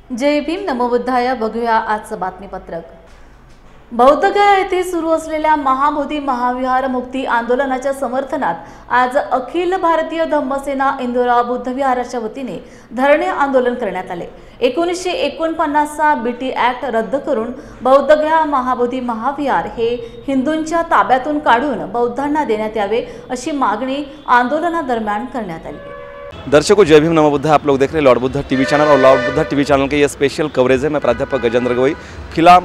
जय भीम नमो बुद्धाय. बघूया आजचं बातमीपत्रक. बौद्धगया येथे सुरू असलेल्या महाबोधी महाविहार मुक्ती आंदोलनाच्या समर्थनात आज अखिल भारतीय धम्मसेना इंदोरा बुद्ध विहाराच्या वतीने धरणे आंदोलन करण्यात आले. 1949चा बीटी ॲक्ट रद्द करून बौद्धगया महाबोधी महाविहार हे हिंदूंच्या ताब्यातून काढून बौद्धांना देण्यात यावे अशी मागणी आंदोलनादरम्यान करण्यात आली. दर्शकों, जय भीम नमो बुद्धा. आप लोग देख रहे हैं लॉर्ड बुद्धा टीवी चैनल और लॉर्ड बुद्धा टीवी चैनल के ये स्पेशल कवरेज है. मैं प्राध्यापक गजेंद्र गवई. फिलहाल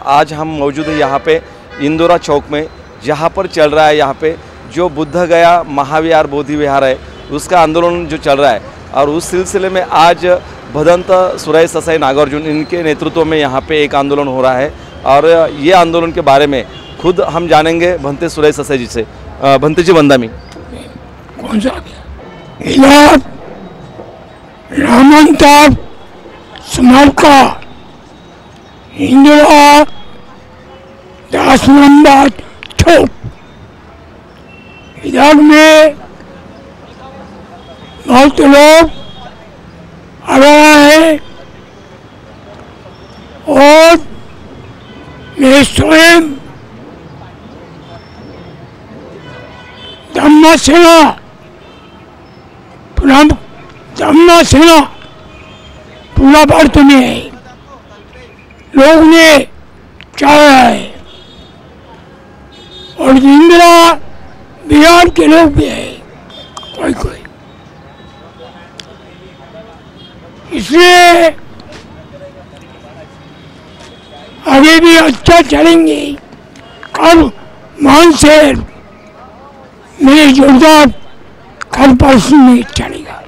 आज हम मौजूद हैं यहाँ पे इंदोरा चौक में, जहाँ पर चल रहा है यहाँ पे जो बुद्ध गया महाविहार बोधि विहार है उसका आंदोलन जो चल रहा है. और उस सिलसिले में आज भदंत सुराई ससाई नागार्जुन इनके नेतृत्व में यहाँ पे एक आंदोलन हो रहा है. और ये आंदोलन के बारे में खुद हम जानेंगे भंते सुराई ससाई जी से. भंते जी वंदामी. कौन सा रामंतर स्मारका इंदिरा 10 नंबर चौक, इधर में बहुत लोग आ रहे हैं और मैं स्वयं धम्मसेना पूरा भारत में है. लोग ने चाहा है और इंदिरा बिहार के लोग भी है कोई. इसलिए आगे भी अच्छा चलेंगे. कल मानसेर में जोरदार कल परसों में चलेगा.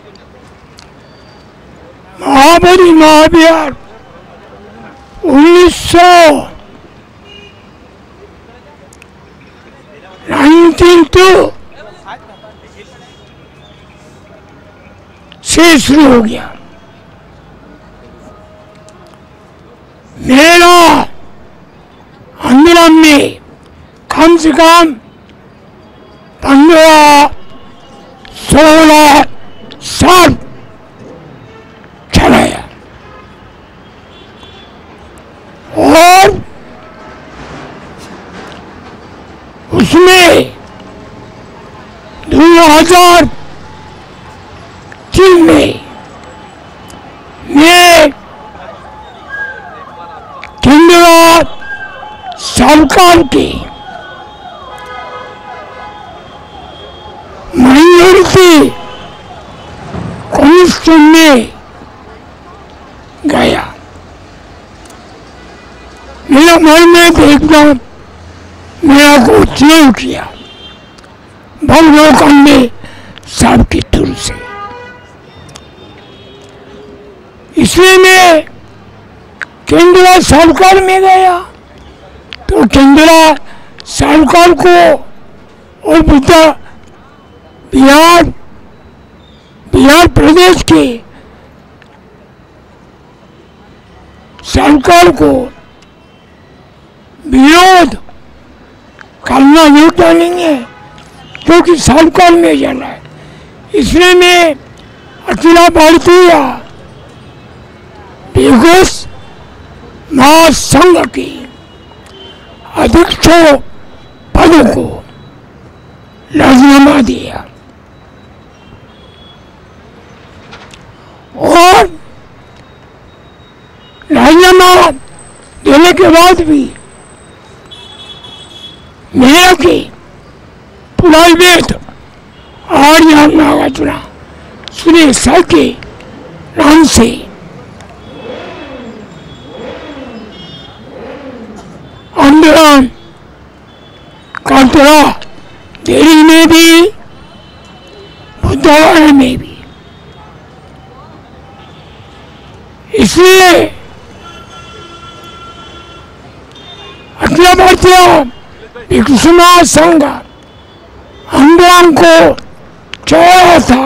महाबोधि महाविहार 1992 से शुरू हो गया. मेरा आंदोलन में कम से कम 15-16 साल चलाया और उसमें 2003 में मैं केंद्र सरकार की माइनॉरिटी कमीशन में गया. मेरा मन में देखना मेरा को चेंज किया भगवान ने सबकी तुल से. इसलिए मैं केंद्र सरकार में गया तो केंद्र सरकार को और बिहार प्रदेश के सरकार को विरोध करना होता नहीं है क्योंकि सरकार में जाना है. इसलिए मैं अखिल भारतीय भिक्षु महासंघ की अध्यक्ष पद को राजीनामा दिया और राजीनामा देने के बाद भी मेरा की प्राइवेट आर्य नागार्जुन सुरेश के नाम से आंदोलन करता रहा. दिल्ली में भी बुद्धगया में भी. इसलिए अखिल भारतीय भिक्षु महासंघ आंदोलन को चलाया था,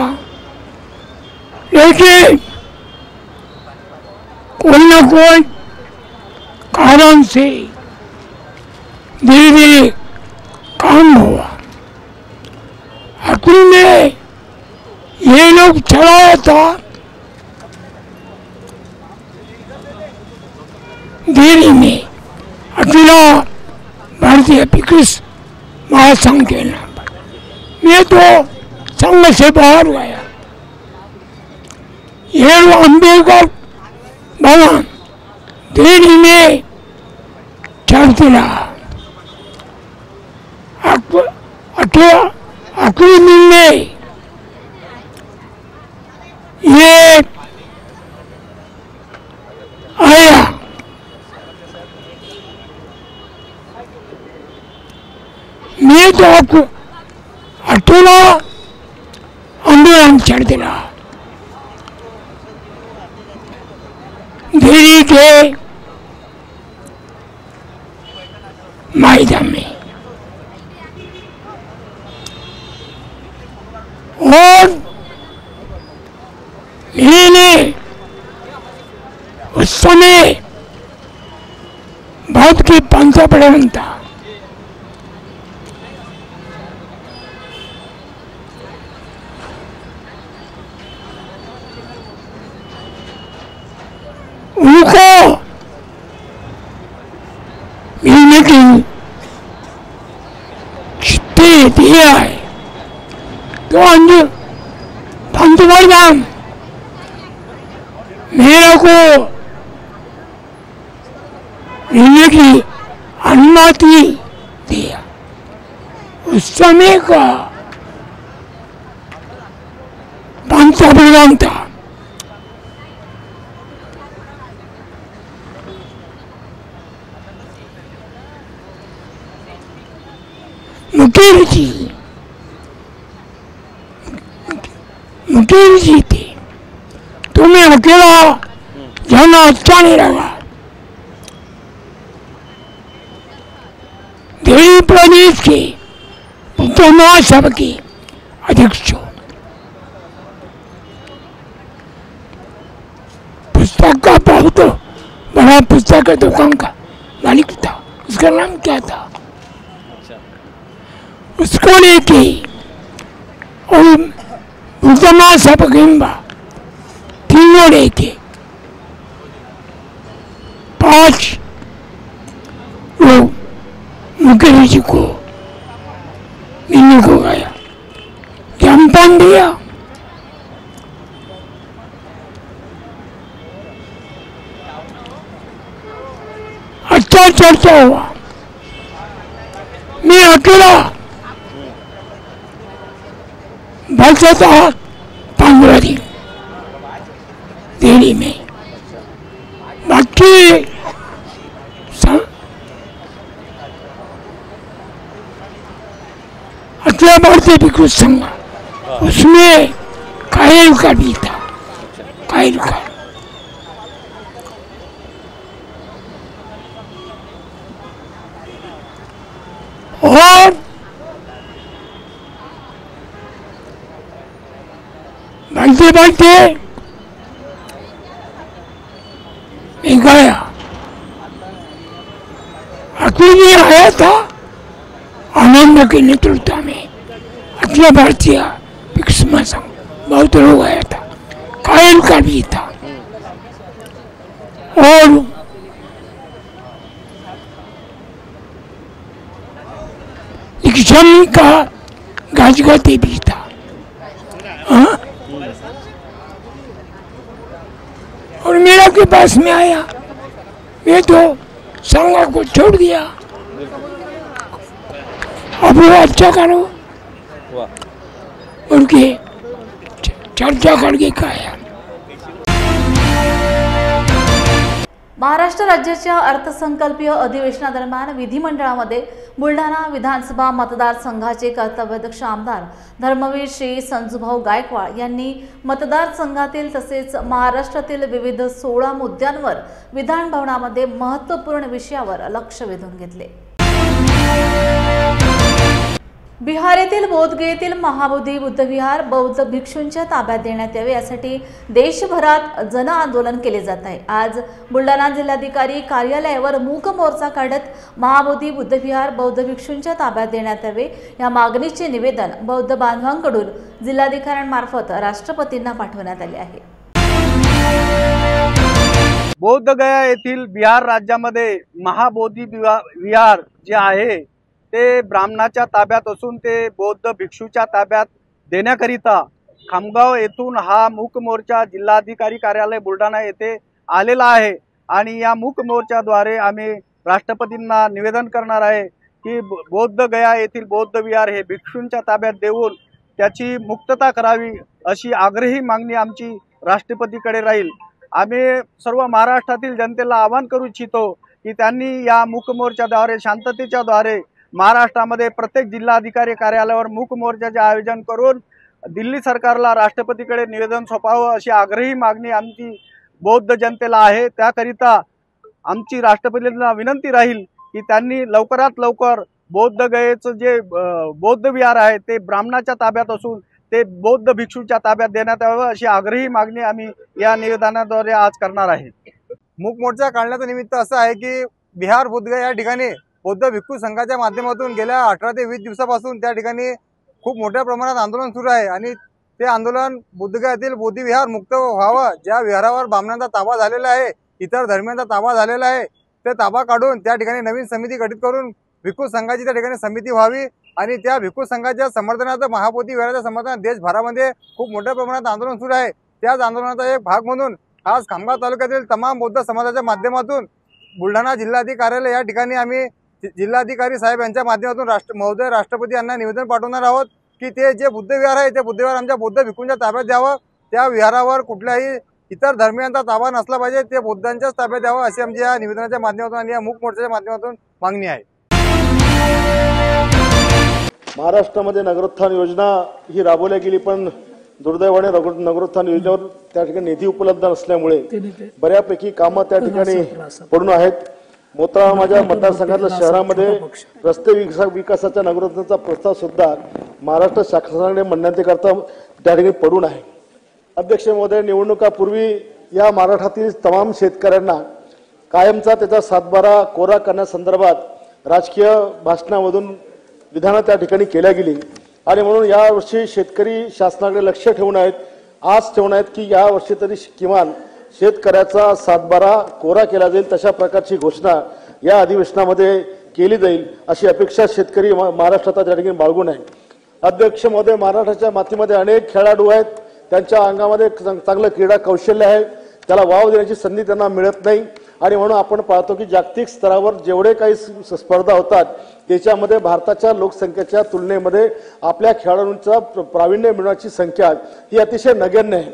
लेकिन कोई ना कोई कारण से धीरे धीरे काम हुआ. अकुल में ये लोग चलाया था दिल्ली में अखिला भारतीय पिक्स महासंघ के नाम पर मैं तो संघ से बाहर गया। ये अम्बेडकर भवन दिल्ली में चलते रहा। अगले दिन में ये आया। मैं तो अकेला आंदोलन चलते रहा दिल्ली के मैदान में। और मैंने उस समय बहुत की पंचापड़न था। उनको मिलने की छुट्टी दिया है तो अन्य पंतप्रधान मेरे को मिलने की अनुमति दिया। उस समय का पंतप्रधान था मुकेश जी थे। तो मैं अकेला जाना अच्छा नहीं लगा। दिल्ली प्रदेश के उत्तर महासभा के अध्यक्ष पुस्तक का बहुत बड़ा पुस्तक का दुकान का मालिक था। उसका नाम क्या था? उसको लेके और उत्तमा सब गिंबा तीनों लेके 5 लोग मुकेश जी को मिलने को गया। ज्ञापन दिया। अच्छा चर्चा हुआ। मैं अकेला बचा था 15 दिन दिल्ली में। बाकी अखिल भारतीय पिक्स संघ उसमें कायल का भी था। कायल का और बढ़ते बढ़ते मैं गया। अकेले आया था आनंद के नेतृत्व में अखिल भारतीय पिक्स महासंघ बहुत लोग आया था। कायल का भी था और इक्शम का गाजगते भी था। हाँ? और मेरा के पास में आया। मैं तो संघ को छोड़ दिया। अब वो अच्छा करो उनके चर्चा करके कहा। महाराष्ट्र राज्याच्या अर्थसंकल्पीय अधिवेशनादरम्यान विधिमंडळामध्ये बुलढाणा विधानसभा मतदारसंघाचे कर्तव्यदक्ष आमदार धर्मवीर श्री संजूभाऊ गायकवाड यांनी मतदारसंघातील तसेच महाराष्ट्रातील विविध 16 मुद्द्यांवर विधान भवनामध्ये महत्त्वपूर्ण विषयावर लक्ष वेधून घेतले। बिहार येथील बोधगया येथील महाबोधी बुद्धविहार बौद्ध भिक्षूंच्या ताब्यात देण्यात यावे यासाठी देशभरात जन आंदोलन केले जात आहे। आज बुलढाणा जिल्हाधिकारी कार्यालयावर मूक मोर्चा काढत महाबोधी बुद्धविहार बौद्ध भिक्षूंच्या ताब्यात देण्यात यावे या मागणीचे निवेदन बौद्ध बांधवांकडून जिल्हाधिकाऱ्यांमार्फत राष्ट्रपतींना पाठवण्यात आले आहे। बौद्धगया येथील बिहार राज्यामध्ये महाबोधी विहार जे आहे ते ब्राह्मणाच्या ताब्यात असून ते बौद्ध भिक्षूच्या ताब्यात देण्याकरिता खामगाव येथून हा मूक मोर्चा जिल्हाधिकारी कार्यालय बुलढाणा येथे आलेला आहे। आणि या मूक मोर्चाद्वारे आम्ही राष्ट्रपतींना निवेदन करणार आहे की बौद्धगया येथील बौद्ध विहार हे भिक्षूंच्या ताब्यात देऊन त्याची मुक्तता करावी अशी आग्रही मागणी आमची राष्ट्रपतीकडे राहील। आम्ही सर्व महाराष्ट्रातील जनतेला आवाहन करू इच्छितो की त्यांनी या मूक मोर्चाद्वारे शांततेच्या द्वारे महाराष्ट्रामध्ये प्रत्येक जिल्हाधिकारी कार्यालयावर मूक मोर्चाचे आयोजन करून दिल्ली सरकारला राष्ट्रपतीकडे निवेदन सोपावं अशी आग्रही मागणी आमची बौद्ध जनतेला आहे। त्याकरिता आमची राष्ट्रपतींना विनंती राहील की त्यांनी लवकरात लवकर बौद्धगयेचं जे बौद्ध विहार आहे ते ब्राह्मणाच्या ताब्यात असून ते बौद्ध भिक्षूच्या ताब्यात देण्यात यावं अशी आग्रही मागणी आम्ही या निवेदनाद्वारे आज करणार आहे। मूक मोर्चा काढण्याचं निमित्त असं आहे की बिहार बुद्धगया या ठिकाणी बौद्ध भिक्षू संघाच्या माध्यमातून गेल्या 18 ते 20 दिवसापासून त्या ठिकाणी खूप मोठ्या प्रमाणात आंदोलन सुरू आहे आणि ते आंदोलन बुद्धगयातील बौद्ध विहार मुक्त व्हावं। ज्या विहारावर ब्राह्मणांचा ताबा झालेला आहे, इतर धर्मियांचा ताबा झालेला आहे, ते ताबा काढून त्या ठिकाणी नवीन समिती गठीत करून भिक्खू संघाची त्या ठिकाणी समिती व्हावी आणि त्या भिक्खू संघाच्या समर्थनार्थ महाबोधी विहाराच्या समर्थनार्थ देशभरामध्ये खूप मोठ्या प्रमाणात आंदोलन सुरू आहे। त्याच आंदोलनाचा एक भाग म्हणून आज खामगाव तालुक्यातील तमाम बौद्ध समाजाच्या माध्यमातून बुलढाणा जिल्हाधिकारी कार्यालय या ठिकाणी आम्ही जिल्हाधिकारी साहेब यांच्या माध्यमातून महोदय राष्ट्रपती यांना निवेदन पाठवणार आहोत की ते जे बुद्ध विहार आहे ते बुद्ध विहार आमच्या बौद्ध भिक्खूंच्या ताब्यात द्यावं। त्या विहारावर कुठल्याही इतर धर्मियांचा ताबा नसला पाहिजे, ते बुद्धांच्याच ताब्यात द्यावं अशी आमची या निवेदनाच्या माध्यमातून आणि या मूक मोर्चाच्या माध्यमातून मागणी आहे। महाराष्ट्रामध्ये नगरोत्थान योजना ही राबवली गेली, पण दुर्दैवाने नगरोत्थान योजनेवर त्या ठिकाणी निधी उपलब्ध नसल्यामुळे बऱ्यापैकी कामं त्या ठिकाणी पडून आहेत। मोताळा माझ्या मतदारसंघातल्या शहरामध्ये रस्ते विकासाच्या नगरोत्थानाचा प्रस्ताव सुद्धा महाराष्ट्र शासनाने मान्यतेकरता त्या ठिकाणी पडून आहे। अध्यक्ष महोदय, निवडणुकापूर्वी या महाराष्ट्रातील तमाम शेतकऱ्यांना कायमचा त्याचा सातबारा कोरा करण्यासंदर्भात राजकीय भाषणामधून विधानं त्या ठिकाणी केल्या गेली आणि म्हणून यावर्षी शेतकरी शासनाकडे लक्ष ठेवून आहेत, आज ठेवून आहेत की यावर्षी तरी किमान शेतकऱ्याचा सातबारा कोरा केला जाईल, तशा प्रकारची घोषणा या अधिवेशनामध्ये केली जाईल अशी अपेक्षा शेतकरी महाराष्ट्रात त्या ठिकाणी बाळगून आहे। अध्यक्ष महोदय, महाराष्ट्राच्या मातीमध्ये अनेक खेळाडू आहेत, त्यांच्या अंगामध्ये चांगलं क्रीडा कौशल्य आहे, त्याला वाव देण्याची संधी त्यांना मिळत नाही आणि म्हणून आपण पाहतो की जागतिक स्तरावर जेवढे काही स्पर्धा होतात त्याच्यामध्ये भारताच्या लोकसंख्येच्या तुलनेमध्ये आपल्या खेळाडूंचा प्रावीण्य मिळवण्याची संख्या ही अतिशय नगण्य आहे।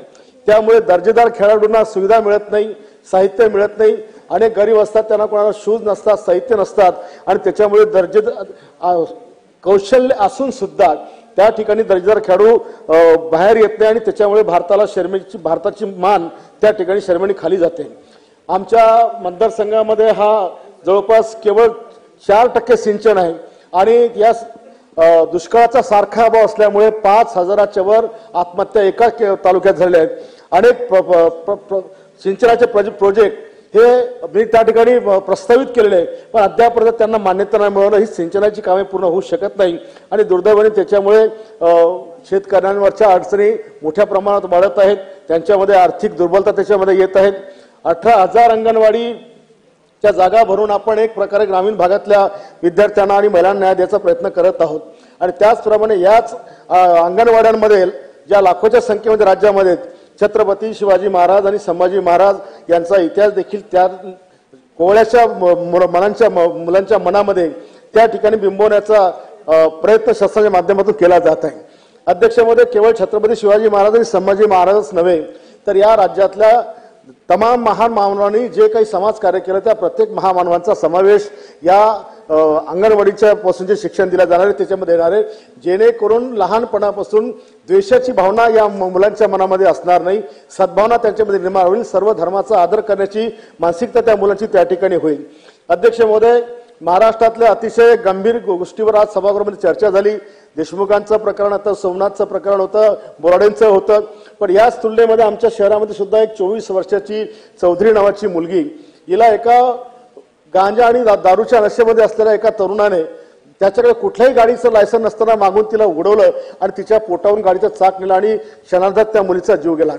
त्यामुळे दर्जेदार खेळाडूंना सुविधा मिळत नाही, साहित्य मिळत नाही, अनेक गरीब असतात, त्यांना कोणाला शूज नसतात, साहित्य नसतात आणि त्याच्यामुळे दर्जेदार कौशल्य असून सुद्धा त्या ठिकाणी दर्जेदार खेळाडू बाहेर येत नाही आणि त्याच्यामुळे भारताची मान त्या ठिकाणी शर्मेने खाली जाते। आमच्या मतदारसंघामध्ये हा जवळपास केवळ 4% सिंचन आहे आणि या दुष्काळाचा सारखा अभाव असल्यामुळे 5000च्या वर आत्महत्या एका तालुक्यात झाल्या आहेत। अनेक सिंचनाचे प्रोजेक्ट हे त्या ठिकाणी प्रस्तावित केलेले आहे, पण अद्यापर्यंत त्यांना मान्यता नाही मिळवणं, ही सिंचनाची कामे पूर्ण होऊ शकत नाही आणि दुर्दैवाने त्याच्यामुळे शेतकऱ्यांवरच्या अडचणी मोठ्या प्रमाणात वाढत आहेत, त्यांच्यामध्ये आर्थिक दुर्बलता त्याच्यामध्ये येत आहेत। 18,000 अंगणवाडीच्या जागा भरून आपण एक प्रकारे ग्रामीण भागातल्या विद्यार्थ्यांना आणि महिलांना न्याय द्यायचा प्रयत्न करत आहोत आणि त्याचप्रमाणे याच अंगणवाड्यांमध्ये ज्या लाखोच्या संख्येमध्ये राज्यामध्ये छत्रपती शिवाजी महाराज आणि संभाजी महाराज यांचा इतिहास देखील त्या कोवळ्याच्या मुलांच्या मनामध्ये त्या ठिकाणी बिंबवण्याचा प्रयत्न शासनाच्या माध्यमातून केला जात आहे। अध्यक्ष महोदय, केवळ छत्रपती शिवाजी महाराज आणि संभाजी महाराजच नव्हे तर या राज्यातल्या तमाम महान मानवांनी जे काही समाज कार्य केलं त्या प्रत्येक महामानवांचा समावेश या अंगणवाडीच्या पासून जे शिक्षण दिलं जाणार आहे त्याच्यामध्ये येणार आहे, जेणेकरून लहानपणापासून द्वेषाची भावना या मुलांच्या मनामध्ये असणार नाही, सद्भावना त्यांच्यामध्ये निर्माण होईल, सर्व धर्माचा आदर करण्याची मानसिकता त्या मुलांची त्या ठिकाणी होईल। अध्यक्ष महोदय, महाराष्ट्रातल्या अतिशय गंभीर गोष्टीवर आज सभागृहामध्ये चर्चा झाली। देशमुखांचं प्रकरण होतं, सोमनाथचं प्रकरण होतं, बोराडेंचं होतं, पण याच तुलनेमध्ये आमच्या शहरामध्ये सुद्धा एक 24 वर्षाची चौधरी नावाची मुलगी, हिला एका गांजा आणि दारूच्या नशेमध्ये असलेल्या एका तरुणाने त्याच्याकडे कुठल्याही गाडीचं लायसन नसताना मागून तिला उडवलं आणि तिच्या पोटावरून गाडीचं चाक नेलं आणि क्षणार्धात त्या मुलीचा जीव गेला।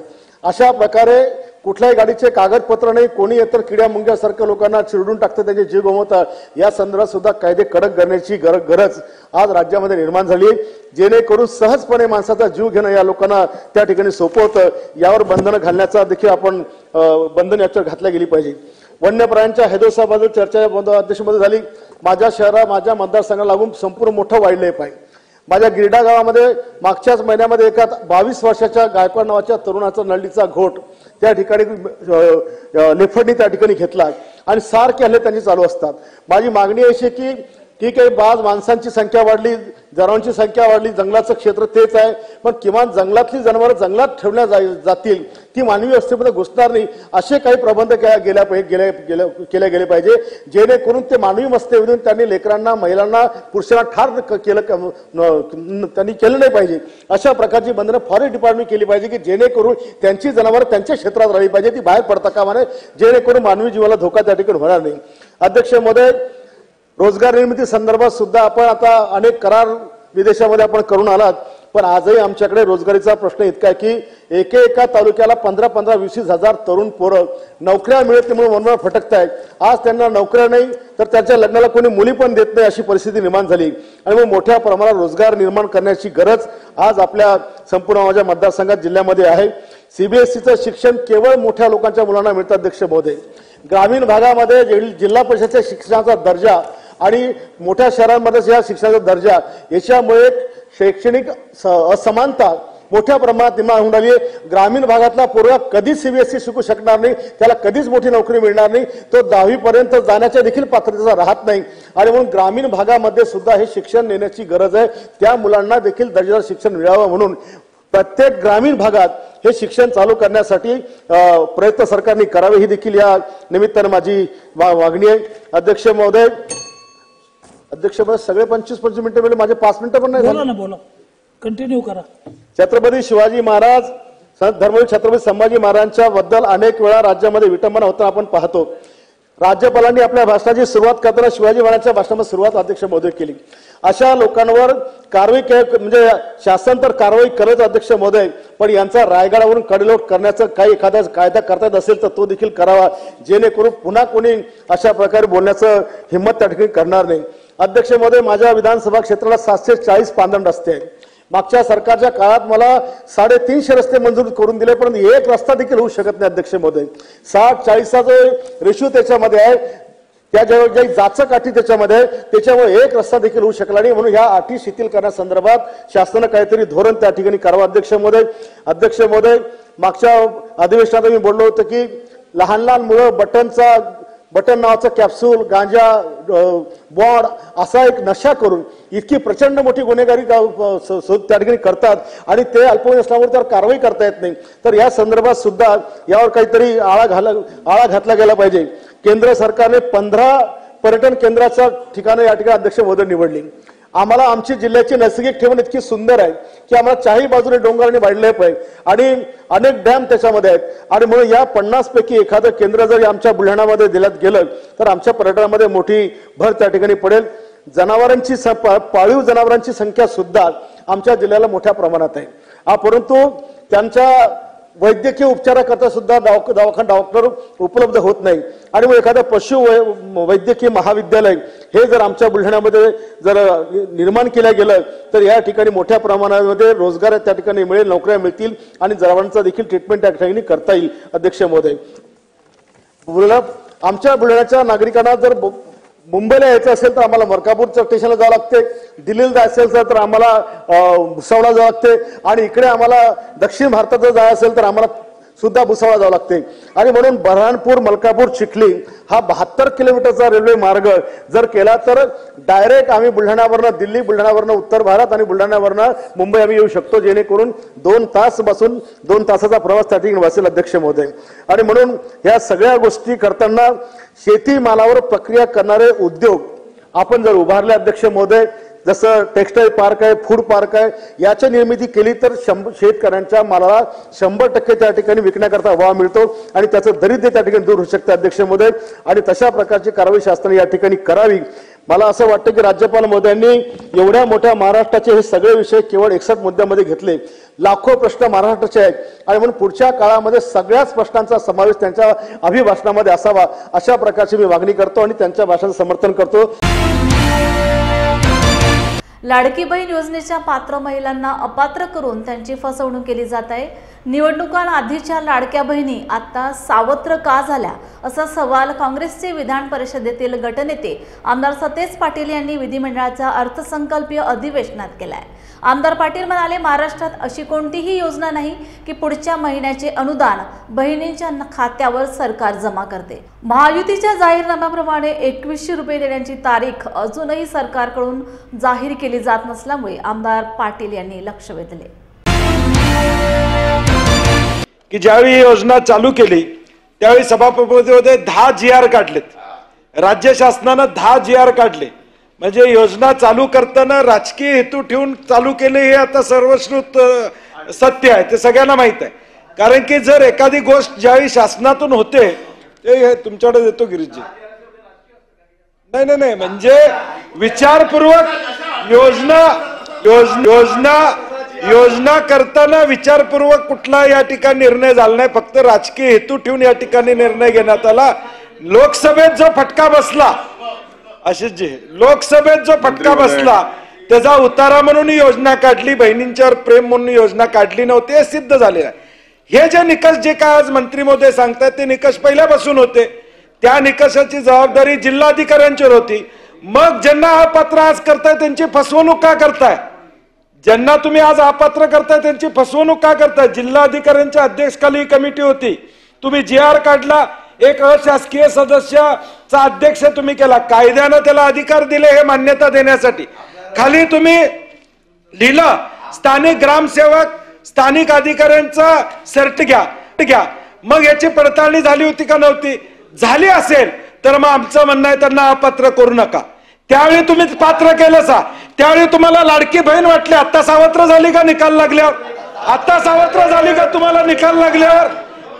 अशा प्रकारे कुठल्याही गाडीचे कागदपत्र नाही, कोणी इतर किड्या मुंग्यासारख्या लोकांना चिरडून टाकतं, त्यांचे जीव गमावतात, या संदर्भात सुद्धा कायदे कडक करण्याची गरज आज राज्यामध्ये निर्माण झाली आहे, जेणेकरून सहजपणे माणसाचा जीव घेणं या लोकांना त्या ठिकाणी सोपं होतं. यावर बंधनं घालण्याचा देखील आपण बंधन याच्यावर घातल्या गेली पाहिजे. वन्य प्राण्यांच्या हैदोसाबद्दल चर्चा अध्यक्षमध्ये झाली. माझ्या मतदारसंघाला लागून संपूर्ण मोठं वाईल्ड लाईफ आहे. माझ्या गिरडा गावामध्ये मागच्याच महिन्यामध्ये एका 22 वर्षाच्या गायकवाड नावाच्या तरुणाचा नळीचा घोट त्या ठिकाणी लेफडनी त्या ठिकाणी घेतला आणि सारखे हल्ले त्यांची चालू असतात. माझी मागणी अशी की ठीक आहे, बाज माणसांची संख्या वाढली, जनावरांची संख्या वाढली, जंगलाचं क्षेत्र तेच आहे, पण किमान जंगलातली जनावरं जंगलात ठेवल्या जातील, ती मानवी व्यवस्थेमध्ये घुसणार नाही, असे काही प्रबंध केले गेले पाहिजे, जेणेकरून ते मानवी मस्तेवरून त्यांनी लेकरांना, महिलांना, पुरुषांना ठार त्यांनी केलं नाही पाहिजे. अशा प्रकारची बंधनं फॉरेस्ट डिपार्टमेंट केली पाहिजे की जेणेकरून त्यांची जनावरं त्यांच्या क्षेत्रात राहिली पाहिजे, ती बाहेर पडता कामा नये, जेणेकरून मानवी जीवाला धोका त्या ठिकाणी होणार नाही. अध्यक्ष महोदय, रोजगार निर्मिती संदर्भात सुद्धा आपण आता अनेक करार विदेशामध्ये आपण करून आलात, पण आजही आमच्याकडे रोजगारीचा प्रश्न इतका आहे की एका तालुक्याला 15-15, 20-20 हजार तरुण पोरं नोकऱ्या मिळत नाही म्हणून वनवाट भटकत आहेत. आज त्यांना नोकऱ्या नाही तर त्यांच्या लग्नाला कोणी मुली पण देत नाही, अशी परिस्थिती निर्माण झाली आणि मग मोठ्या प्रमाणात रोजगार निर्माण करण्याची गरज आज आपल्या संपूर्ण माझ्या मतदारसंघात जिल्ह्यामध्ये आहे. सीबीएसईचं शिक्षण केवळ मोठ्या लोकांच्या मुलांना मिळतं. अध्यक्ष महोदय, ग्रामीण भागामध्ये जिल्हा परिषदेच्या शिक्षणाचा दर्जा आणि मोठ्या शहरांमध्ये या शिक्षणाचा दर्जा याच्यामुळे शैक्षणिक असमानता मोठ्या प्रमाणात निर्माण होऊन आली आहे. ग्रामीण भागातला पोरगा कधीच सीबीएसई शिकू शकणार नाही, त्याला कधीच मोठी नोकरी मिळणार नाही, तो 10वी पर्यंत जाण्याच्या देखील पात्रतेचा राहत नाही आणि म्हणून ग्रामीण भागामध्ये सुद्धा हे शिक्षण नेण्याची गरज आहे. त्या मुलांना देखील दर्जेदार शिक्षण मिळावं म्हणून प्रत्येक ग्रामीण भागात हे शिक्षण चालू करण्यासाठी प्रयत्न सरकारने करावे, ही देखील या निमित्तानं माझी मागणी आहे. अध्यक्ष महोदय, सगळे 25 मिनिटं मिळेल, माझे 5 मिनिटं पण नाही. बोला, कंटिन्यू करा. छत्रपती शिवाजी महाराज, धर्मवीर छत्रपती संभाजी महाराजांच्या बद्दल अनेक वेळा राज्यामध्ये विटंबना होताना आपण पाहतो. राज्यपालांनी आपल्या भाषणाची सुरुवात करताना शिवाजी महाराजांच्या भाषणामध्ये सुरुवात अध्यक्ष महोदय केली. अशा लोकांवर कारवाई म्हणजे शासन तर कारवाई करत अध्यक्ष महोदय, पण यांचा रायगडावरून कडेलोट करण्याचा काही एखादा कायदा करता येत असेल तर तो देखील करावा, जेणेकरून पुन्हा कोणी अशा प्रकारे बोलण्याचं हिंमत त्या ठिकाणी करणार नाही. अध्यक्ष महोदय, माझ्या विधानसभा क्षेत्राला 740 पांदण रस्ते आहेत. मागच्या सरकारच्या काळात मला 350 रस्ते मंजूर करून दिले, परंतु एक रस्ता देखील होऊ शकत नाही. अध्यक्ष महोदय, 60-40चा जो रेशो त्याच्यामध्ये आहे, त्या ज्या जाचं काठी त्याच्यामध्ये, त्याच्यामुळे एक रस्ता देखील होऊ शकला नाही. म्हणून ह्या अटी शिथिल करण्यासंदर्भात शासनानं काहीतरी धोरण त्या ठिकाणी करावं. अध्यक्ष महोदय, मागच्या अधिवेशनात मी बोललो होतो की लहान लहान मुलं बटन नावाचं कॅप्सूल, गांजा, बॉड असा एक नशा करून इतकी प्रचंड मोठी गुन्हेगारी त्या ठिकाणी करतात आणि ते अल्पवयीन असल्यामुळे त्यावर कारवाई करता येत नाही. तर या संदर्भात सुद्धा यावर काहीतरी आळा घातला गेला पाहिजे. केंद्र सरकारने 15 पर्यटन केंद्राच्या ठिकाणं या ठिकाणी अध्यक्ष महोदय निवडली. आम्हाला आमची जिल्ह्याची नैसर्गिक ठेवण इतकी सुंदर आहे की आम्हाला चारही बाजूने डोंगराने वाढले आहे आणि अनेक डॅम त्याच्यामध्ये आहेत आणि म्हणून या 50 पैकी एखादं केंद्र जर आमच्या बुलढाणामध्ये दिल्यात गेलं तर आमच्या पर्यटनामध्ये मोठी भर त्या ठिकाणी पडेल. पाळीव जनावरांची संख्या सुद्धा आमच्या जिल्ह्याला मोठ्या प्रमाणात आहे, परंतु त्यांच्या वैद्यकीय उपचाराकरता सुद्धा डॉक्टर उपलब्ध होत नाही आणि मग एखादं पशु वैद्यकीय महाविद्यालय हे जर आमच्या बुलढाण्यामध्ये जर निर्माण केलं गेलं तर या ठिकाणी मोठ्या प्रमाणामध्ये रोजगार त्या ठिकाणी मिळेल, नोकऱ्या मिळतील आणि जनावरांचा देखील ट्रीटमेंट त्या ठिकाणी करता येईल. अध्यक्ष महोदय, आमच्या बुलढाण्याच्या नागरिकांना जर मुंबईला यायचं असेल तर आम्हाला मरकापूर स्टेशनला जावं लागते, दिल्लीला जायचं असेल तर आम्हाला भुसावळला जावं लागते आणि इकडे आम्हाला दक्षिण भारतात जर जायचं असेल तर आम्हाला सुद्धा भुसावळला जावं लागते आणि म्हणून बऱ्हाणपूर, मलकापूर, चिखली हा 72 किलोमीटरचा रेल्वे मार्ग जर केला तर डायरेक्ट आम्ही बुलढाण्यावरनं दिल्ली, बुलढाण्यावरनं उत्तर भारत आणि बुलढाण्यावरनं मुंबई आम्ही येऊ शकतो, जेणेकरून 2 तास बसून 2 तासाचा प्रवास त्या ठिकाणी वाचेल. अध्यक्ष महोदय, आणि म्हणून या सगळ्या गोष्टी करताना शेतीमालावर प्रक्रिया करणारे उद्योग आपण जर उभारले अध्यक्ष महोदय, जसं टेक्सटाईल पार्क आहे, फूड पार्क आहे, याची निर्मिती केली तर शेतकऱ्यांच्या मालाला 100% त्या ठिकाणी विकण्याकरता वाव मिळतो आणि त्याचं दारिद्र्य त्या ठिकाणी दूर होऊ शकतं. अध्यक्ष महोदय, आणि तशा प्रकारची कारवाई शासनाने या ठिकाणी करावी. मला असं वाटतं की राज्यपाल महोदयांनी एवढ्या मोठ्या महाराष्ट्राचे हे सगळे विषय केवळ 61 मुद्द्यामध्ये घेतले, लाखो प्रश्न महाराष्ट्राचे आहेत आणि म्हणून पुढच्या काळामध्ये सगळ्याच प्रश्नांचा समावेश त्यांच्या अभिभाषणामध्ये असावा अशा प्रकारची मी मागणी करतो आणि त्यांच्या भाषणाचं समर्थन करतो। लाडकी बहीण योजनेच्या पात्र महिलांना अपात्र करून त्यांची फसवणूक केली जात आहे। निवडणुकांआधीच्या लाडक्या बहिणी आता सावत्र का झाल्या असा सवाल काँग्रेसचे विधान परिषदेतील गटनेते आमदार सतेज पाटील यांनी विधिमंडळाच्या अर्थसंकल्पीय अधिवेशनात केलाय। आमदार पाटील म्हणाले, महाराष्ट्रात अशी कोणतीही योजना नाही की पुढच्या महिन्याचे अनुदान बहिणींच्या खात्यावर सरकार जमा करते। महायुतीच्या जाहीरनाम्याप्रमाणे 2100 रुपये देण्याची तारीख अजूनही सरकारकडून जाहीर केली जात नसल्यामुळे आमदार पाटील यांनी लक्ष वेधले की ज्यावेळी ही योजना चालू केली त्यावेळी सभापतीमध्ये 10 GR काढलेत, राज्य शासनाने 10 GR काढले। म्हणजे योजना चालू करताना राजकीय हेतू ठेवून चालू केले हे आता सर्वश्रुत सत्य आहे, ते सगळ्यांना माहित आहे। कारण की जर एखादी गोष्ट ज्यावेळी शासनातून होते ते तुमच्याकडे देतो गिरीशजी, नाही म्हणजे विचारपूर्वक योजना करताना विचारपूर्वक कुठला या ठिकाणी निर्णय झाला नाही, फक्त राजकीय हेतू ठेवून या ठिकाणी निर्णय घेण्यात आला। लोकसभेत जो फटका बसला, आशिषजी, लोकसभेत जो फटका बसला त्याचा उतारा म्हणून योजना काढली, बहिणींच्यावर प्रेम म्हणून योजना काढली नव्हती, हे सिद्ध झालेलं आहे। हे जे निकष जे काय आज मंत्री महोदय सांगतात ते निकष पहिल्यापासून होते, त्या निकषाची जबाबदारी जिल्हाधिकाऱ्यांच्यावर होती। मग ज्यांना अपात्र आज करताय त्यांची फसवणूक का करताय? ज्यांना तुम्ही आज अपात्र करताय त्यांची फसवणूक का करताय? जिल्हाधिकाऱ्यांच्या अध्यक्षखाली कमिटी होती, तुम्ही GR काढला, एक अशासकीय सदस्याचा अध्यक्ष तुम्ही केला, कायद्याने त्याला अधिकार दिले हे मान्यता देण्यासाठी। खाली तुम्ही लिहिलं स्थानिक ग्रामसेवक स्थानिक अधिकाऱ्यांचा सर्ट घ्या। मग याची पडताळणी झाली होती का नव्हती? झाली असेल तर मग आमचं म्हणणं आहे त्यांना अपात्र करू नका। त्यावेळी तुम्ही पात्र केलं सा, त्यावेळी तुम्हाला लाडकी बहीण वाटली, आता सावत्र झाली का निकाल लागल्यावर? आता सावत्र झाली का तुम्हाला निकाल लागल्यावर?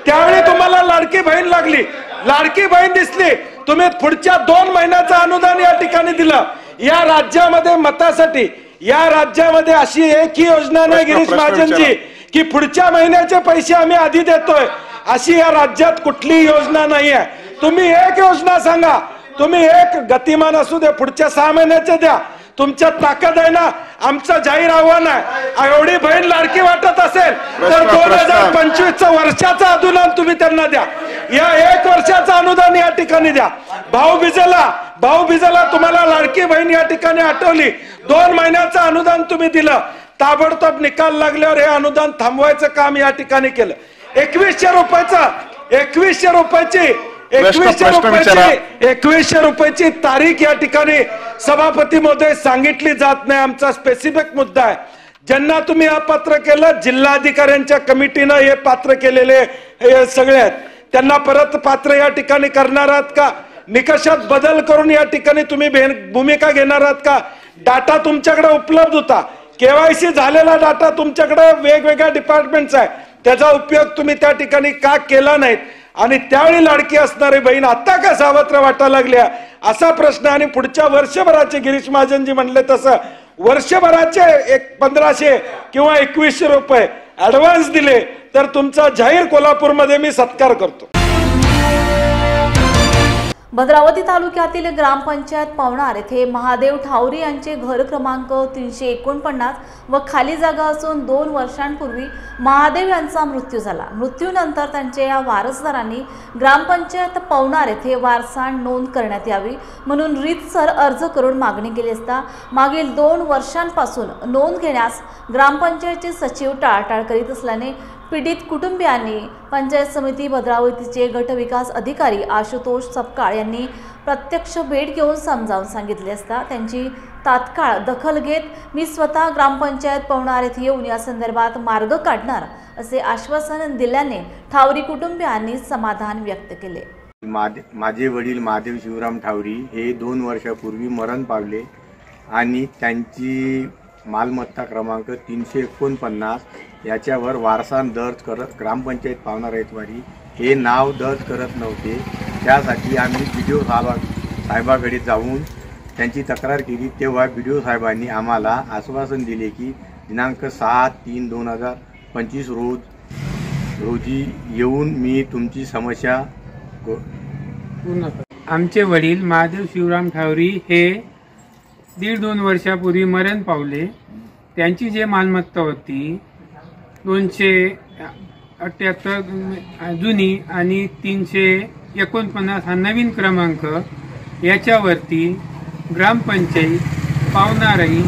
त्यावेळी तुम्हाला लाडकी बहीण लागली, लाडकी बहीण दिसली, तुम्ही पुढच्या 2 महिन्याचं अनुदान या ठिकाणी दिलं। या राज्यामध्ये मतासाठी या राज्यामध्ये अशी एकही योजना नाही गिरीश महाजनजी की पुढच्या महिन्याचे पैसे आम्ही आधी देतोय, अशी या राज्यात कुठली योजना नाही आहे। तुम्ही एक योजना सांगा, तुम्ही एक गतिमान असू दे, पुढच्या 6 महिन्याचे द्या, तुमच्या ताकद आहे ना। आमचं जाहीर आव्हान आहे, एवढी बहीण लाडकी वाटत असेल तर 2025चं वर्षाचं अनुदान तुम्ही त्यांना द्या, या 1 वर्षाचं अनुदान या ठिकाणी द्या। भाऊबीजेला तुम्हाला लाडकी बहीण या ठिकाणी आठवली, 2 महिन्याचं अनुदान तुम्ही दिलं, ताबडतोब निकाल लागल्यावर हे अनुदान थांबवायचं काम या ठिकाणी केलं। 2100 रुपयाची तारीख या ठिकाणी सभापती महोदय सांगितली जात नाही। आमचा स्पेसिफिक मुद्दा आहे, ज्यांना तुम्ही अपात्र केलं जिल्हाधिकाऱ्यांच्या कमिटीनं हे पात्र केलेले हे सगळे आहेत, त्यांना परत पात्र या ठिकाणी करणार आहात का? निकषात बदल करून या ठिकाणी तुम्ही भूमिका घेणार आहात का? डाटा तुमच्याकडे उपलब्ध होता, KYC झालेला डाटा तुमच्याकडे वेगवेगळ्या डिपार्टमेंट्स आहे, त्याचा उपयोग तुम्ही त्या ठिकाणी का केला नाहीत? आणि त्यावेळी लाडकी असणारी बहीण आता का सावत्र वाटायला लागल्या असा प्रश्न। आणि पुढच्या वर्षभराचे गिरीश महाजनजी म्हणले तसं वर्षभराचे 1500 किंवा 2100 रुपये ऍडव्हान्स दिले तर तुमचा जाहीर कोल्हापूरमध्ये मी सत्कार करतो। भद्रावती तालुक्यातील ग्रामपंचायत पवनार येथे महादेव ठावरी यांचे घर क्रमांक 349 व खाली जागा असून 2 वर्षांपूर्वी महादेव यांचा मृत्यू झाला। मृत्यूनंतर त्यांच्या या वारसदारांनी ग्रामपंचायत पवनार येथे वारसा नोंद करण्यात यावी म्हणून रीतसर अर्ज करून मागणी केली असता मागील 2 वर्षांपासून नोंद घेण्यास ग्रामपंचायतचे सचिव टाळाटाळ करीत असल्याने पीडित कुटुंबियांनी पंचायत समिती भद्रावतीचे गट विकास अधिकारी आशुतोष सपकाळ यांनी प्रत्यक्ष भेट घेऊन समजावून सांगितले असता त्यांची तात्काळ दखल घेत मी स्वतः ग्रामपंचायत पवनार येथे येऊन या संदर्भात मार्ग काढणार असे आश्वासन दिल्याने ठावरी कुटुंबियांनी समाधान व्यक्त केले। माझे वडील महादेव शिवराम ठावरी हे 2 वर्षापूर्वी मरण पावले आणि त्यांची मालमत्ता क्रमांक 349 याच्यावर वारसा दर्ज करत ग्रामपंचायत पवनार येथवारी हे नाव दर्ज करत नव्हते। त्यासाठी आम्ही BDO साहेबाकडे जाऊन त्यांची तक्रार केली, तेव्हा BDO साहेबांनी आम्हाला आश्वासन दिले की दिनांक 6/3/2000 25 रोजी येऊन मी तुमची समस्या पूर्ण कर. आमचे वडील महादेव शिवराम ठावरी हे 1.5-2 वर्षापूर्वी मरण पावले. त्यांची जे मालमत्ता होती 278 जुनी आणि 349 हा नवीन क्रमांक, याच्यावरती ग्रामपंचायत पावनाराई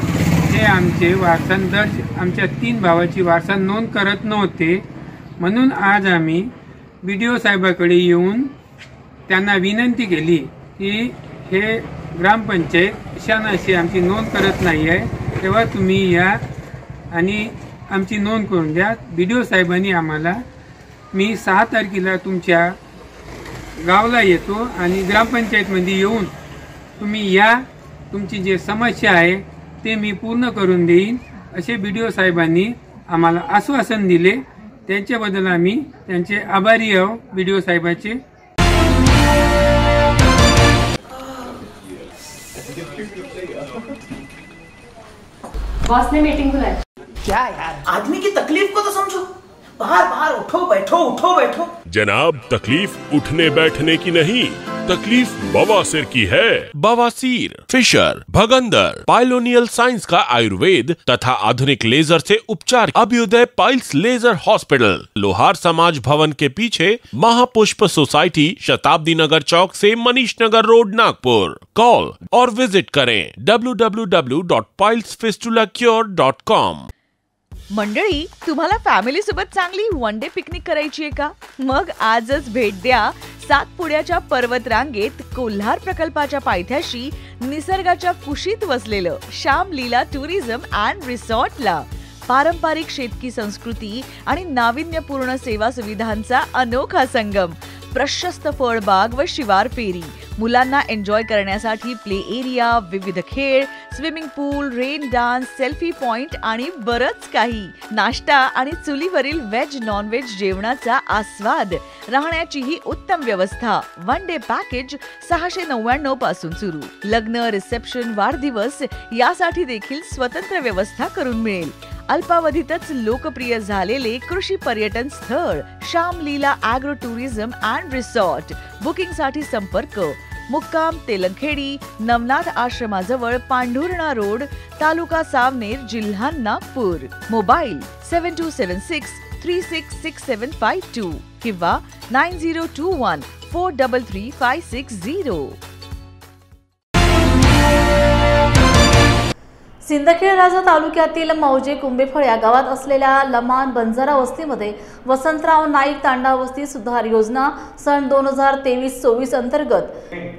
हे आमचे वारसा दर्ज आमच्या 3 भावाची वारसा नोंद करत नव्हते. म्हणून आज आम्ही BDO साहेबाकडे येऊन त्यांना विनंती केली की हे ग्रामपंचायत शानाशी आमची नोंद करत नाही आहे, तेव्हा तुम्ही या आणि आमची नोंद करून द्या. BDO साहेबांनी आम्हाला मी 6 तारखेला तुमच्या गावाला येतो आणि ग्रामपंचायतमध्ये येऊन तुम्ही या, तुमची जे समस्या आहे ते मी पूर्ण करून देईन असे BDO साहेबांनी आम्हाला आश्वासन दिले. त्यांच्याबद्दल आम्ही त्यांचे आभारी आहोत BDO साहेबाचे. बॉस ने मीटिंग बुलाई. क्या यार, आदमी की तकलीफ को तो समझो. बाहर बाहर उठो बैठो. जनाब, तकलीफ उठने बैठने की नहीं, तकलीफ बवासीर की है. बवासीर, फिशर, भगंदर, पाइलोनियल साइंस का आयुर्वेद तथा आधुनिक लेजर से उपचार. अभ्युदय पाइल्स लेजर हॉस्पिटल, लोहार समाज भवन के पीछे, महापुष्प सोसाइटी, शताब्दी नगर चौक से मनीष नगर रोड, नागपुर. कॉल और विजिट करें www.pilesfistulacure.com. मंडळी, तुम्हाला फॅमिली सोबत चांगली वन डे पिकनिक करायची आहे का? मग आजच भेट द्या सातपुड्याच्या पर्वत रांगेत कोल्हार प्रकल्पाच्या पायथ्याशी निसर्गाच्या कुशीत वसलेलं श्याम लीला टुरिझम अँड रिसॉर्टला. पारंपरिक शेतकी संस्कृती आणि नाविन्यपूर्ण सेवा सुविधांचा अनोखा संगम. प्रशस्त फळबाग व शिवार फेरी, मुलांना एन्जॉय करण्यासाठी प्ले एरिया, विविध खेळ, स्विमिंग पूल, रेन डान्स, सेल्फी पॉइंट आणि बरंच काही. नाश्ता आणि चुलीवरील व्हेज नॉन व्हेज जेवणाचा आस्वाद. राहण्याचीही उत्तम व्यवस्था. वन डे पॅकेज 699 पासून सुरू. लग्न, रिसेप्शन, वाढदिवस यासाठी देखील स्वतंत्र व्यवस्था करून मिळेल. अल्पावधीतच लोकप्रिय झालेले कृषी पर्यटन स्थळ श्याम लीला ॲग्रो टुरिझम अँड रिसॉर्ट. बुकिंगसाठी संपर्क मुक्काम तेलंखेडी, नवनाथ आश्रमाजवळ, पांढुर्णा रोड, तालुका सावनेर, जिल्हा नागपूर. मोबाईल 7276366752 किंवा 9021433560. सिंदखेड राजा तालुक्यातील मौजे कुंभेफळ या गावात असलेल्या लमान बंजारा वस्तीमध्ये वसंतराव नाईक तांडा वस्ती सुधार योजना सन 2023-24 अंतर्गत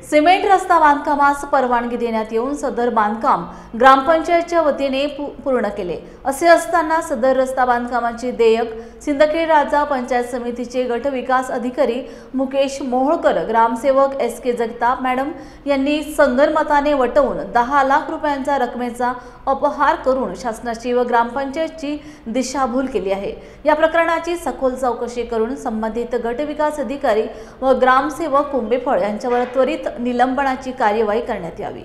सिमेंट रस्ता बांधकामास परवानगी देण्यात येऊन सदर बांधकाम ग्रामपंचायतच्या वतीने पूर्ण केले. असे असताना सदर रस्ता बांधकामाची देयक सिंदखेड राजा पंचायत समितीचे गट विकास अधिकारी मुकेश मोहोळकर, ग्रामसेवक SK जगताप मॅडम यांनी संगनमताने वटवून 10 लाख रुपयांचा रकमेचा अपहार करून शासनाची व ग्रामपंचायतची दिशाभूल केली आहे. या प्रकरणाची सखोल चौकशी करून संबंधित गट विकास अधिकारी व ग्रामसेवक कुंभेफळ यांच्यावर त्वरित निलंबनाची कार्यवाही करण्यात यावी.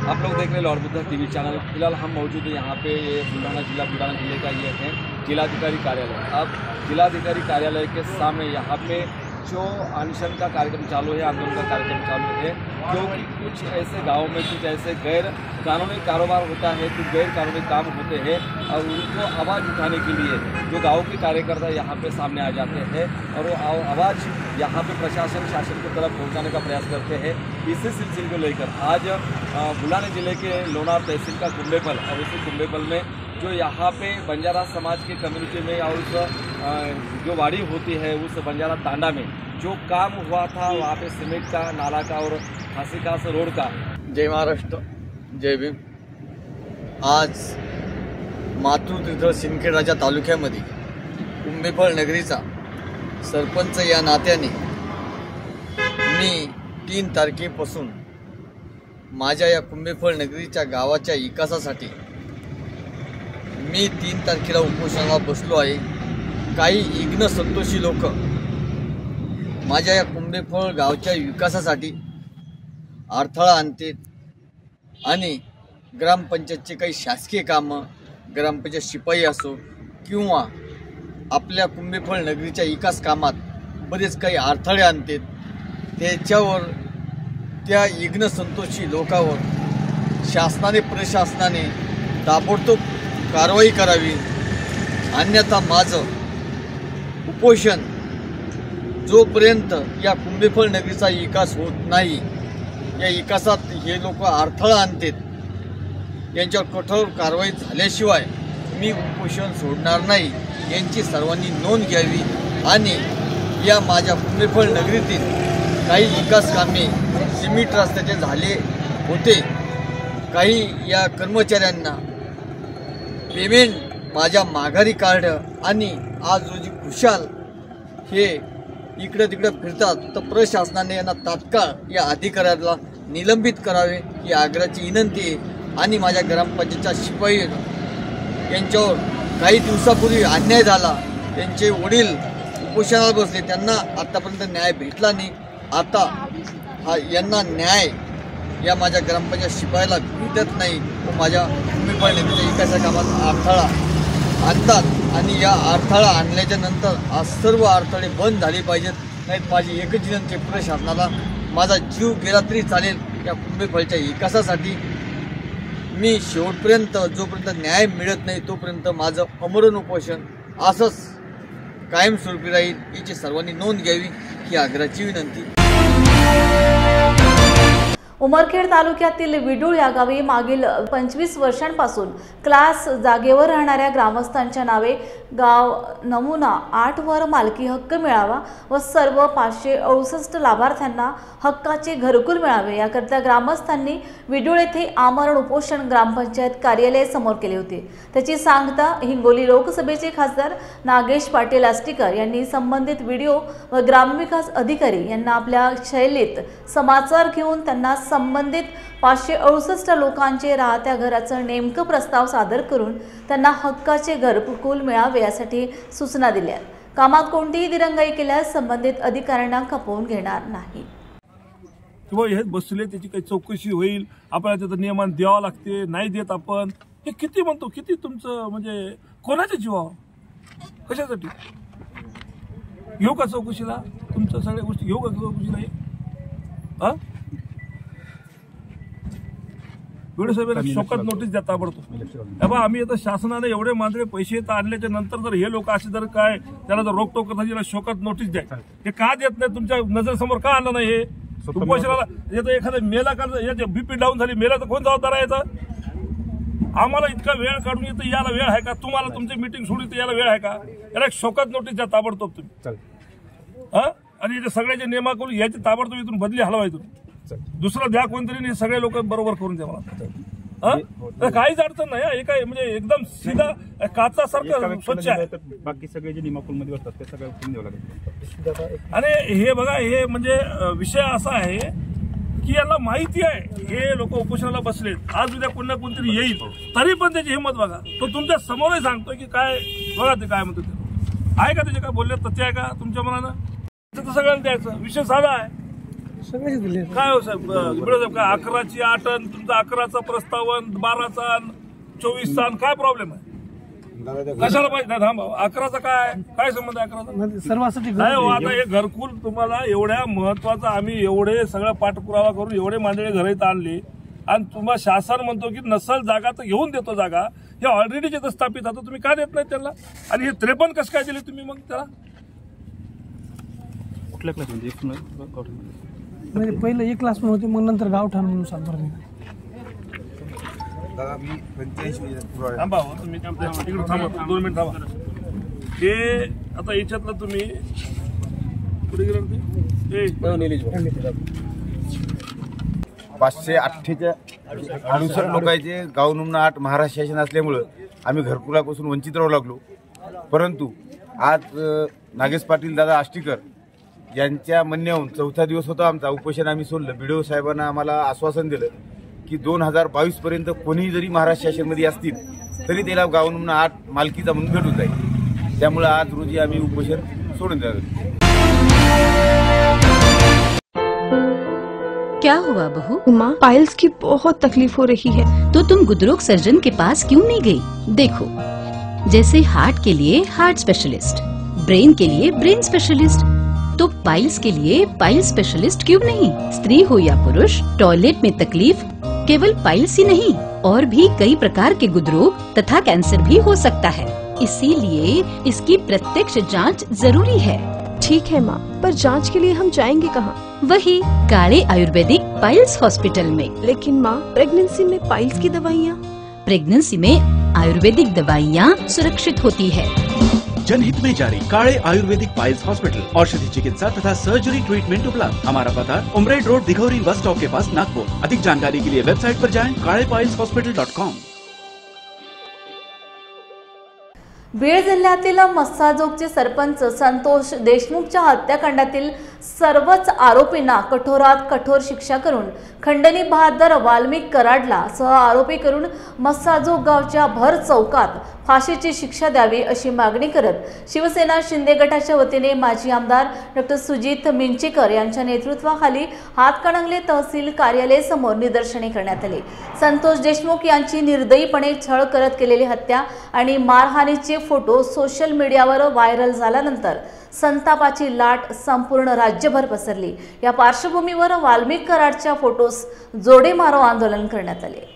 आप लोग देख रहे हैं लॉर्ड बुद्धा टीवी चैनल. फिलहाल हम मौजूद हैं यहाँ पे, ये बुलढाना जिले का ये है जिलाधिकारी कार्यालय. अब जिलाधिकारी कार्यालय के सामने यहाँ पे जो अनशन का कार्यक्रम चालू है, आंदोलन का कार्यक्रम चालू है, क्योंकि कुछ ऐसे गाँव में कुछ ऐसे गैर कानूनी कारोबार होता है, कुछ गैर कानूनी काम होते हैं और उनको आवाज़ उठाने के लिए जो गाँव के कार्यकर्ता यहाँ पे सामने आ जाते हैं और वो आवाज़ यहाँ पे प्रशासन शासन की तरफ पहुँचाने का प्रयास करते हैं. इसी सिलसिले को लेकर आज बुलढाना जिले के लोनार तहसील का कुंभेफल और उसी कुंभेफल में जो यहाँ पे बंजारा समाज के कम्युनिटी में और उस जो वाड़ी होती है उस बंजारा तांडा में जो काम हुआ था, वहाँ पे सीमेंट का, नाला का और फांसी का रोड का. जय महाराष्ट्र, जय भीम. आज मातृतीर्थ सिंदखेड राजा तालुक्यामध्ये कुंभेफळ नगरीचा सरपंच या नात्याने मी 3 तारखेपासून माझ्या या कुंभेफळ नगरीच्या गावाच्या विकासासाठी मी 3 तारखेला उपोषणाला बसलो आहे. काही इग्न संतोषी लोक माझ्या या कुंभेफळ गावच्या विकासासाठी अडथळा आणतात आणि ग्रामपंचायतचे काही शासकीय कामं ग्रामपंचायत शिपाई असो किंवा आपल्या कुंभेफळ नगरीच्या विकास कामात बरेच काही अडथळे आणतात, त्याच्यावर त्या इग्न संतोषी लोकांवर शासनाने प्रशासनाने ताबडतोब कारवाई करावी, अन्यथा माझं उपोषण जोपर्यंत या कुंभेफळ नगरीचा विकास होत नाही, या विकासात हे लोक अडथळा आणतात, यांच्यावर कठोर कारवाई झाल्याशिवाय मी उपोषण सोडणार नाही यांची सर्वांनी नोंद घ्यावी। आणि या माझ्या कुंभेफळ नगरीतील काही विकास कामे सिमेंट रस्त्याचे झाले होते, काही या कर्मचाऱ्यांना पेमेंट माझ्या माघारी काढलं आणि आज रोजी खुशाल हे इकडं तिकडं फिरतात, तर प्रशासनाने यांना तात्काळ या अधिकाऱ्याला निलंबित करावे ही आग्रहाची विनंती आहे। आणि माझ्या ग्रामपंचायतच्या शिपाई यांच्यावर काही दिवसापूर्वी अन्याय झाला, त्यांचे वडील उपोषणाला बसले, त्यांना आतापर्यंत न्याय भेटला नाही, आता यांना न्याय या माझ्या ग्रामपंचायत शिपायाला भेटत नाही व माझ्या कुंभेफळ नगरीच्या विकासा कामात अडथळा आणतात। आणि या अडथळा आणल्याच्या नंतर आज सर्व अडथळे बंद झाले पाहिजेत, नाहीत माझी एकच विनंती प्रशासनाला, माझा जीव गेला तरी चालेल या कुंभेफळच्या विकासासाठी। मी शेवटपर्यंत जोपर्यंत न्याय मिळत नाही तोपर्यंत माझं अमरण उपोषण असंच कायमस्वरूपी राहील याची सर्वांनी नोंद घ्यावी ही आग्रहाची विनंती। उमरखेड तालुक्यातील विडूळ या गावी मागील 25 वर्षांपासून क्लास जागेवर राहणाऱ्या ग्रामस्थांच्या नावे गाव नमुना 8 वर मालकी हक्क मिळावा व सर्व 568 लाभार्थ्यांना हक्काचे घरकुल मिळावे याकरता ग्रामस्थांनी विडूळ येथे आमरण उपोषण ग्रामपंचायत कार्यालय समोर केले होते। त्याची सांगता हिंगोली लोकसभेचे खासदार नागेश पाटील आष्टीकर यांनी संबंधित व्हिडिओ व ग्रामविकास अधिकारी यांना आपल्या शैलीत समाचार घेऊन त्यांना संबंधित 568 लोकांचे राहत्या घराचं नेमकं प्रस्ताव सादर करून त्यांना हक्काचे घरकुल मिळावे यासाठी सूचना दिल्या। कामात कोणतीही दिरंगाई केल्यास संबंधित अधिकाऱ्यांना खपवून घेणार नाही किंवा हे बसले त्याची काही चौकशी होईल, आपल्याला त्याचं नियमन द्यावं लागते, नाही देत आपण, हे किती म्हणतो, किती तुमचं म्हणजे कोणाच्या जीवावर, कशासाठी घेऊ का चौकशीला, तुमच्या सगळ्या गोष्टी घेऊ का चौकशीला? वेळ साहेबांना शोकात नोटीस द्या ताबडतोब। तेव्हा आम्ही आता शासनाने एवढे मांजरे पैसे आणल्याच्या नंतर जर हे लोक असे जर काय त्याला जर रोकटोक करता शोकात नोटीस द्या, हे का देत नाही, तुमच्या नजरेसमोर का आणलं नाही? हे उपोषणाला येतं एखाद्या मेला का बीपी डाऊन झाली, मेला तर कोण जबाबदार आहे याचा? आम्हाला इतका वेळ काढून येतं, याला वेळ आहे का? तुम्हाला तुमची मीटिंग सोडून याला वेळ आहे का? याला एक शोकात नोटीस द्या ताबडतोब तुम्ही। आणि याच्या सगळ्याचे नियमा करून याची ताबडतोब इथून बदली हलवाय तुम्ही, दुसरं द्या कोणतरी, सगळे लोक बरोबर करून द्या मला, काहीच अडचण नाही। हे काय म्हणजे एकदम सीधा काचासारखं स्वच्छ आहे, बाकी सगळे जे नियमाकुलमध्ये असतात ते सगळं उठून द्यावं लागेल। आणि हे बघा, हे म्हणजे विषय असा आहे की याला माहिती आहे हे लोक उपोषणाला बसलेत, आज उद्या कोणा कोणतरी येईल, तरी पण त्याची हिंमत बघा, तो तुमच्या समोरही सांगतोय की काय बघा ते काय म्हणतो, ते आहे का त्याचे काय बोलले तथ्य आहे का तुमच्या मनानं? तर सगळ्यांना द्यायचं, विषय साधा आहे। काय हो साहेब, काय 11ची 8 तुमचा 11चा प्रस्तावन, 12चा 24चा काय प्रॉब्लेम आहे? कशाला पाहिजे? थांबा, 11चा काय संबंध आहे 11चा? सर्वांसाठी नाही हो। आता हे घरकुल तुम्हाला एवढ्या महत्वाचा, आम्ही एवढे सगळा पाठपुरावा करून एवढे मांडळे घर इथं आणले आणि तुम्हाला शासन म्हणतो की नसल जागा तर घेऊन देतो जागा, हे ऑलरेडी जे स्थापित आता तुम्ही का देत नाही त्यांना? आणि हे 53 कसं काय दिले तुम्ही मग त्याला? कुठल्या क्लासमध्ये? म्हणजे पहिलं एक क्लास म्हणून होते, मग नंतर गावठाण म्हणून सातबारा निघाले। थांबा तुम्ही तिकडे थांबा, 2 मिनिट थांबा। हे आता याच्यातलं तुम्ही पुढे गेलं 568 लोकांचे गाव नमुना 8 महाराष्ट्र शासन असल्यामुळं आम्ही घरकुलापासून वंचित राहू लागलो। परंतु आज नागेश पाटील दादा आष्टीकर यांच्या म्हणण्याहून 4था दिवस होता आमचा उपोषण, आम्ही सोडलं। बीडीओ साहेबांना आम्हाला आश्वासन दिलं की 2022 पर्यंत कोणी जरी महाराष्ट्र शासनमध्ये असतील तरी त्याला गाव नमुना 8 मालकीचा म्हणून भेटून जाईल। त्यामुळे आज रोजी आम्ही उपोषण सोडून द्यावं। क्या हुआ बहू? माँ, पाइल्स की बहुत तकलीफ हो रही है। तो तुम गुदरोग सर्जन के पास क्यों नहीं गई? देखो, जैसे हार्ट के लिए हार्ट स्पेशलिस्ट, ब्रेन के लिए ब्रेन स्पेशलिस्ट, तो पाइल्स के लिए पाइल स्पेशलिस्ट क्यों नहीं? स्त्री हो या पुरुष, टॉयलेट में तकलीफ केवल पाइल्स ही नहीं, और भी कई प्रकार के गुदरोग तथा कैंसर भी हो सकता है। इसीलिए इसकी प्रत्यक्ष जांच जरूरी है। ठीक है माँ, पर जांच के लिए हम जाएंगे कहाँ? वही काले आयुर्वेदिक पाइल्स हॉस्पिटल में। लेकिन माँ, प्रेगनेंसी में पाइल्स की दवाइयाँ? प्रेगनेंसी में आयुर्वेदिक दवाइयाँ सुरक्षित होती है। जनहित में जारी काले आयुर्वेदिक पाइल्स हॉस्पिटल, औषधि चिकित्सा तथा सर्जरी ट्रीटमेंट उपलब्ध। हमारा पता उमरेड रोड, दिघौरी बस स्टॉप के पास, नागपुर। अधिक जानकारी के लिए वेबसाइट पर जाएं kalepailshospital.com। बीड जिल्ह्यातील मस्साजोगचे सरपंच संतोष देशमुखच्या हत्याकांडातील सर्वच आरोपींना कठोरात कठोर शिक्षा करून खंडणी बहादर वाल्मिक कराडला सह आरोपी करून मस्साजोग गावच्या भर चौकात फाशीची शिक्षा द्यावी अशी मागणी करत शिवसेना शिंदे गटाच्या वतीने माजी आमदार डॉक्टर सुजित मिंचेकर यांच्या नेतृत्वाखाली हातकणंगले तहसील कार्यालय समोर निदर्शने करण्यात आली। संतोष देशमुख यांची निर्दयीपणे छळ करत केलेली हत्या आणि मारहाणीचे फोटो सोशल मीडियावर व्हायरल झाल्यानंतर संतापाची लाट संपूर्ण राज्यभर पसरली। या पार्श्वभूमीवर वाल्मिक कराडच्या फोटोस जोडे मारो आंदोलन करण्यात आले।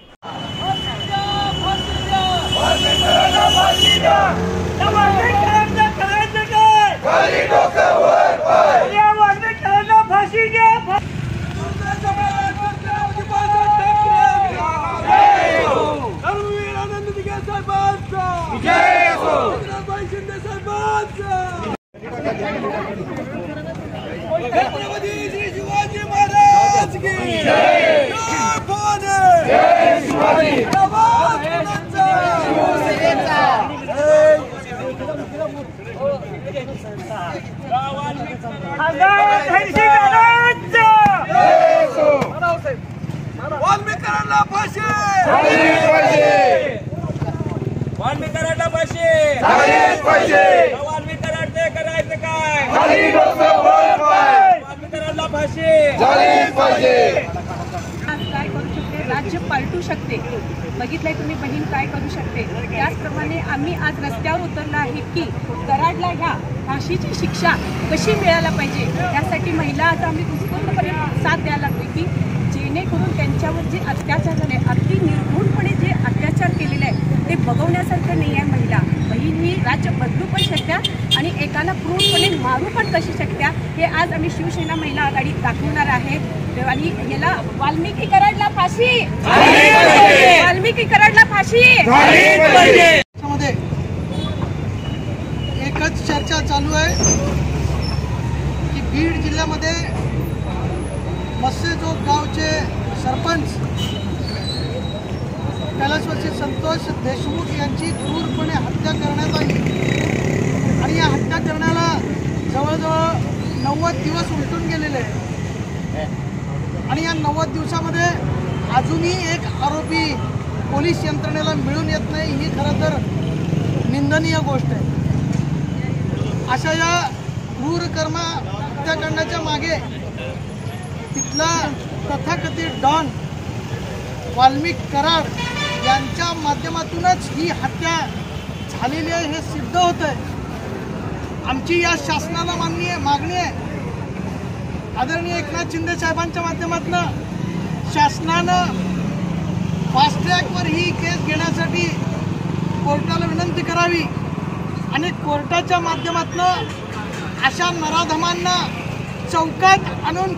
राज्य पालटू शकते, बघितलंय तुम्ही बहीण काय करू शकते। त्याचप्रमाणे आम्ही आज रस्त्यावर उतरलो आहे की कराडला ह्या फाशीची शिक्षा कशी मिळायला पाहिजे, यासाठी महिला आज आम्ही उत्स्फूर्तपणे साथ द्यायला लागतो की जेणेकरून त्यांच्यावर जे अत्याचार झाले, अगदी निर्घृणपणे जे अत्याचार केलेले आहे ते बघवण्यासारखं नाही आहे। महिला बहीण ही राज्य बदलू पण शकत्या आणि एकाला क्रूरपणे मारू पण कशी शकत्या, हे आज आम्ही शिवसेना महिला आघाडी दाखवणार आहे। आणि याला वाल्मिकी कराडला फाशी, वाल्मिकी कराडला फाशी। एकच चर्चा चालू आहे की बीड जिल्ह्यामध्ये मस्सेजोग गावचे सरपंच कैलासवासी संतोष देशमुख यांची क्रूरपणे हत्या करण्यात आली आणि या हत्या करण्याला जवळजवळ 90 दिवस उलटून गेलेले आहेत आणि या 90 दिवसामध्ये अजूनही एक आरोपी पोलीस यंत्रणेला मिळून येत नाही, ही खरं तर निंदनीय गोष्ट आहे। अशा या क्रूर हत्याकांडाच्या मागे तिथला तथाकथित डॉन वाल्मिक कराड यांच्या माध्यमातूनच ही हत्या झालेली आहे हे सिद्ध होत आहे। आमची या शासनाला मागणी आहे, आदरणीय एकनाथ शिंदे साहेबांच्या माध्यमातून शासनानं फास्ट ट्रॅकवर ही केस घेण्यासाठी कोर्टाला विनंती करावी आणि कोर्टाच्या माध्यमातून अशा नराधमांना चौकात आणून।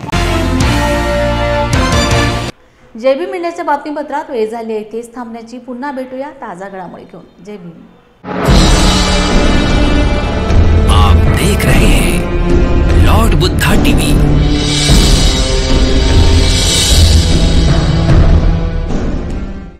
जय भीम इंडियाच्या बातमीपत्रात वेळ झाली आहे इथेच थांबण्याची। पुन्हा भेटूया ताजा घडामोडी घेऊन। जय भीम। आप देख रहे हैं लॉर्ड बुद्धा टीवी।